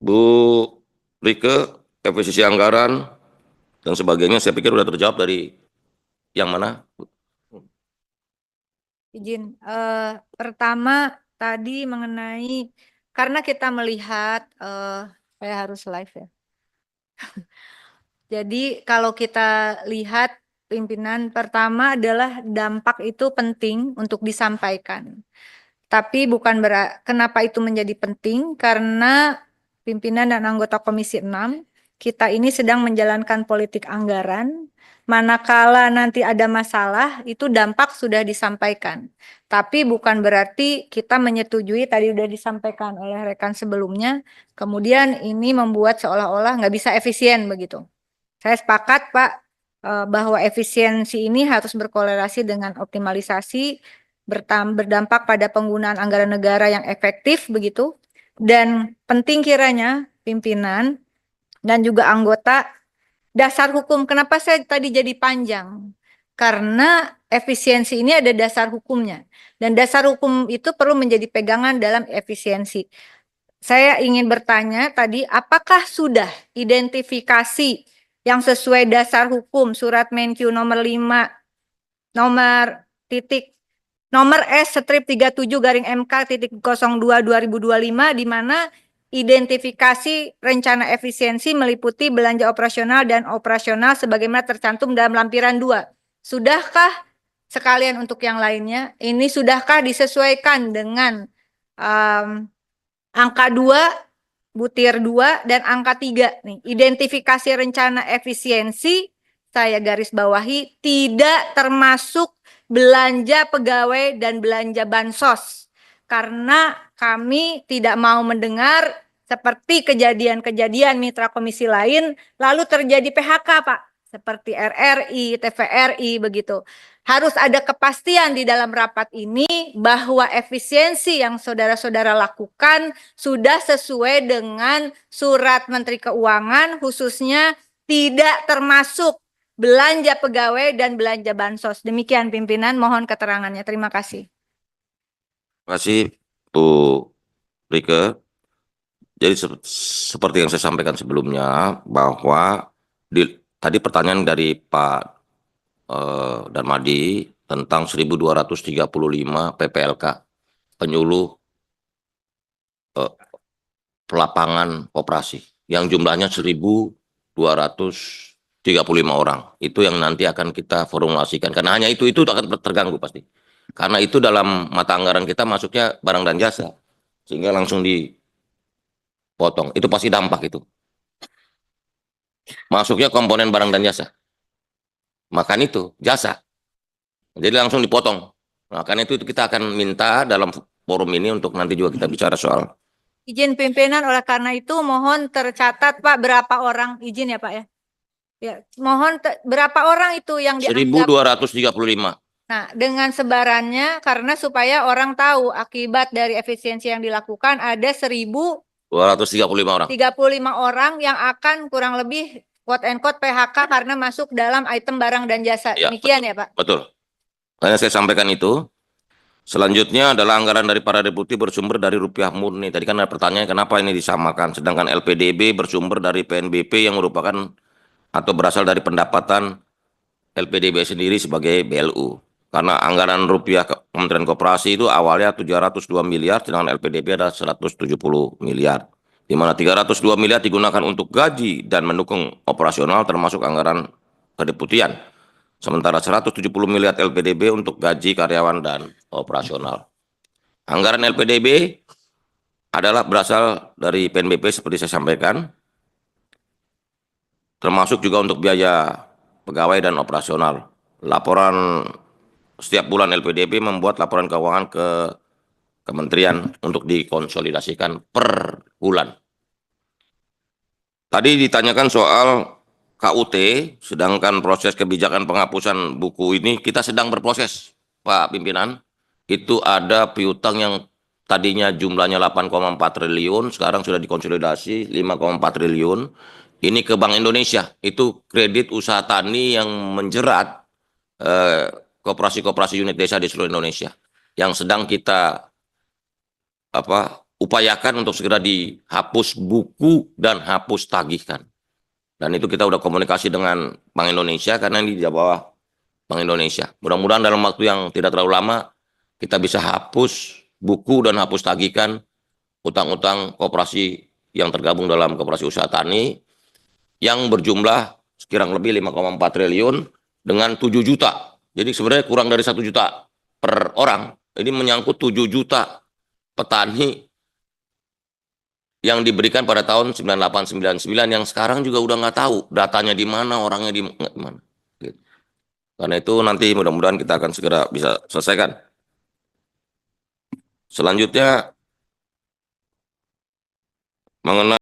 Bu Rike, efisiensi anggaran dan sebagainya, saya pikir sudah terjawab dari yang mana? Izin, pertama tadi mengenai karena kita melihat, saya harus live ya. Jadi kalau kita lihat pimpinan, pertama adalah dampak itu penting untuk disampaikan. Tapi bukan kenapa itu menjadi penting, karena pimpinan dan anggota Komisi 6, kita ini sedang menjalankan politik anggaran. Manakala nanti ada masalah, itu dampak sudah disampaikan. Tapi bukan berarti kita menyetujui, tadi sudah disampaikan oleh rekan sebelumnya, kemudian ini membuat seolah-olah nggak bisa efisien begitu. Saya sepakat, Pak, bahwa efisiensi ini harus berkorelasi dengan optimalisasi, berdampak pada penggunaan anggaran negara yang efektif begitu. Dan penting kiranya pimpinan dan juga anggota dasar hukum. Kenapa saya tadi jadi panjang? Karena efisiensi ini ada dasar hukumnya. Dan dasar hukum itu perlu menjadi pegangan dalam efisiensi. Saya ingin bertanya tadi, apakah sudah identifikasi yang sesuai dasar hukum Surat Menkyu nomor 5 nomor S/37-MK.02/2025 di mana identifikasi rencana efisiensi meliputi belanja operasional dan operasional sebagaimana tercantum dalam lampiran 2. Sudahkah sekalian untuk yang lainnya? Ini sudahkah disesuaikan dengan angka 2, butir 2, dan angka 3 nih. Identifikasi rencana efisiensi, saya garis bawahi, tidak termasuk belanja pegawai dan belanja bansos. Karena kami tidak mau mendengar seperti kejadian-kejadian mitra komisi lain, lalu terjadi PHK, Pak. Seperti RRI, TVRI, begitu. Harus ada kepastian di dalam rapat ini bahwa efisiensi yang saudara-saudara lakukan sudah sesuai dengan surat Menteri Keuangan, khususnya tidak termasuk belanja pegawai dan belanja bansos. Demikian pimpinan, mohon keterangannya. Terima kasih. Terima kasih, Bu Rike. Jadi seperti yang saya sampaikan sebelumnya, bahwa tadi pertanyaan dari Pak Darmadi tentang 1235 PPLK, penyuluh pelapangan operasi, yang jumlahnya 1235 orang. Itu yang nanti akan kita formulasikan, karena hanya itu akan terganggu pasti. Karena itu dalam mata anggaran kita masuknya barang dan jasa, sehingga langsung dipotong. Itu pasti dampak itu. Masuknya komponen barang dan jasa. Makan itu jasa. Jadi langsung dipotong. Nah, karena itu kita akan minta dalam forum ini untuk nanti juga kita bicara soal. Izin pimpinan, oleh karena itu mohon tercatat, Pak, berapa orang, izin ya Pak ya. Ya, mohon berapa orang itu yang dianggap 1235. Nah, dengan sebarannya, karena supaya orang tahu akibat dari efisiensi yang dilakukan ada 1235 orang. 35 orang yang akan kurang lebih quote and quote PHK karena masuk dalam item barang dan jasa. Ya, demikian ya Pak? Betul. Hanya saya sampaikan itu. Selanjutnya adalah anggaran dari para deputi bersumber dari rupiah murni. Tadi kan ada pertanyaan kenapa ini disamakan. Sedangkan LPDB bersumber dari PNBP yang merupakan atau berasal dari pendapatan LPDB sendiri sebagai BLU. Karena anggaran rupiah Kementerian Koperasi itu awalnya 702 miliar, sedangkan LPDB ada 170 miliar. Di mana 302 miliar digunakan untuk gaji dan mendukung operasional termasuk anggaran kedeputian. Sementara 170 miliar LPDB untuk gaji karyawan dan operasional. Anggaran LPDB adalah berasal dari PNBP seperti saya sampaikan, termasuk juga untuk biaya pegawai dan operasional. Laporan setiap bulan LPDB membuat laporan keuangan ke kementerian untuk dikonsolidasikan per bulan. Tadi ditanyakan soal KUT, sedangkan proses kebijakan penghapusan buku ini kita sedang berproses, Pak Pimpinan. Itu ada piutang yang tadinya jumlahnya 8,4 triliun, sekarang sudah dikonsolidasi 5,4 triliun. Ini ke Bank Indonesia, itu kredit usaha tani yang menjerat koperasi-koperasi unit desa di seluruh Indonesia, yang sedang kita upayakan untuk segera dihapus buku dan hapus tagihkan. Dan itu kita udah komunikasi dengan Bank Indonesia karena ini di bawah Bank Indonesia. Mudah-mudahan dalam waktu yang tidak terlalu lama kita bisa hapus buku dan hapus tagihkan utang-utang koperasi yang tergabung dalam Koperasi Usaha Tani yang berjumlah kurang lebih 5,4 triliun dengan 7 juta. Jadi sebenarnya kurang dari 1 juta per orang. Ini menyangkut 7 juta petani yang diberikan pada tahun 9899 yang sekarang juga udah nggak tahu datanya di mana, orangnya di mana. Gitu. Karena itu nanti mudah-mudahan kita akan segera bisa selesaikan. Selanjutnya mengenai